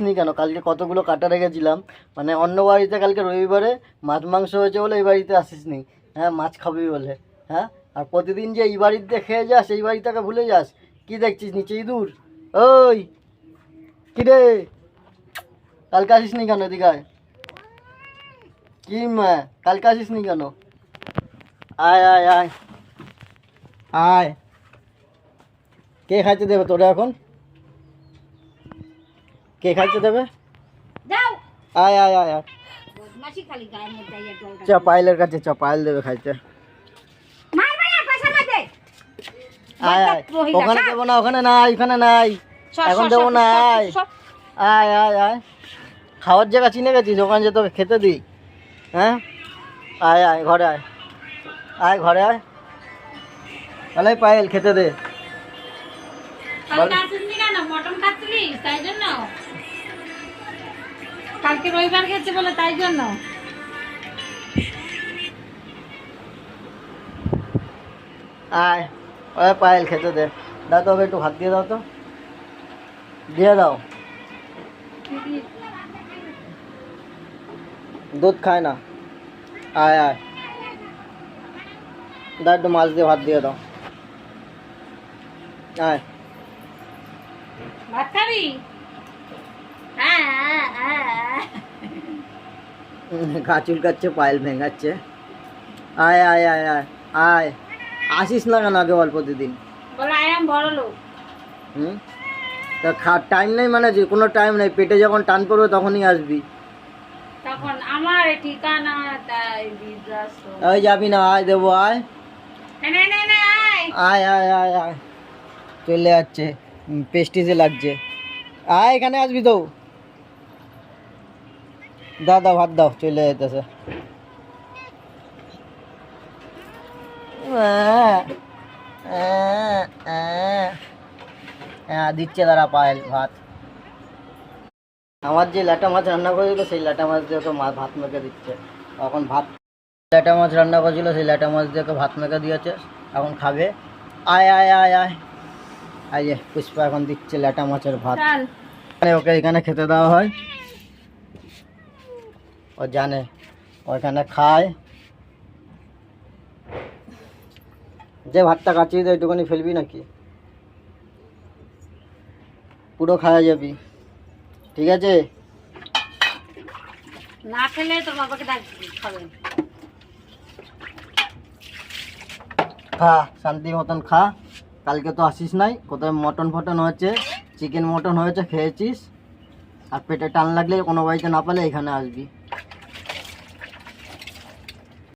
নি কেন? কালকে কতগুলো কাটা রেখেছিলাম, মানে অন্য বাড়িতে কালকে রবিবারে মাছ মাংস হয়েছে বলে এই বাড়িতে আসিসনি। হ্যাঁ, মাছ খাবি বলে। হ্যাঁ, আর প্রতিদিন যে এই বাড়িতে খেয়ে যাস, এই বাড়িটাকে ভুলে যাস। কি দেখছিস নিচে ইঁদুর? ওই কি রে, কালকে আসিসনি কেন? এদিকে আয়। কি মা, কালকে আসিসনি কেন? আয় আয় আয় আয়। কে খাইতে দেবে তোরা এখন? কে খাইতে দেবে? যাও আয় আয় আয় আয়, বদমাশি খালি গায়ের মধ্যে আইয়া জলটা চ পায়েলের কাছে চ, পায়েল দেবে খাইতে। মারবে না পয়সা মাঝে আয় আয়, ওখানে দেবো না, ওখানে নাই, ওখানে নাই, এখন দেবো না। আয় আয় আয় আয়, খাওয়ার জায়গা চিনে গেছিস? ওখানে যে তোকে খেতে দিই। হ্যাঁ, আয় আয় ঘরে আয়, আয় ঘরে আয়। তাহলে পায়েল খেতে দে। কালকে আসিসনি কেন? মটন খাচ্ছিলিস তাই জন্য? কালকে রবিবার গেছে বলে তাই জন্য? আয়, ওই পায়েল খেতে দে। দাও তো, একটু ভাত দিয়ে দাও তো, দিয়ে দাও। দুধ খায় না। আয় আয়, দাও একটু মাছ দিয়ে ভাত দিয়ে দাও। আয়, ভাত খাবি? গা চুলকাচ্ছে, পায়েল ভেঙাচ্ছে। আয় আয় আয় আয় আয়, আসিস না কেন আগে বল প্রতিদিন? বলে আই এম বড় লোক। তা টাইম নেই মানে যে কোনো টাইম নেই, পেটে যখন টান পড়বে তখনই আসবি। তখন আমার ঠিকানা তাই বৃদ্ধাশ্রম। ওই যাবি না, আয় দেবো, আয় নে নে নে আয়। আয় আয় আয় আয়, চলে যাচ্ছে, পেস্টিজে লাগছে। আয় এখানে আসবি তো, দাও দাও ভাত দাও, চলে যেতেছে। হ্যাঁ দিচ্ছে দাঁড়া পায়েল ভাত। আমার যে ল্যাটা মাছ রান্না করেছিল সেই ল্যাটা মাছ দিয়ে ওকে ভাত মেখে দিচ্ছে এখন। ভাত, ল্যাটা মাছ রান্না করেছিল সেই ল্যাটা মাছ দিয়ে ওকে ভাত মেখে দিয়েছে, এখন খাবে। আয় আয় আয় আয়, আয় যে পুষ্পা এখন দিচ্ছে ল্যাটা মাছের ভাত। ওকে এখানে খেতে দেওয়া হয়, ও জানে, ওইখানে খায়। যে ভাতটা কাচিয়ে দেয় একটুখানি ফেলবি নাকি? পুরো খাওয়া যাবি, ঠিক আছে? না খেলে তোর বাবাকে ডাক খাবে। খা শান্তি মতন খা। কালকে তো আসিস নাই, কোথায় মটন ফটন হয়েছে, চিকেন মটন হয়েছে, খেয়েছিস। আর পেটে টান লাগলে কোনো বাড়িতে না পেলে এখানে আসবি।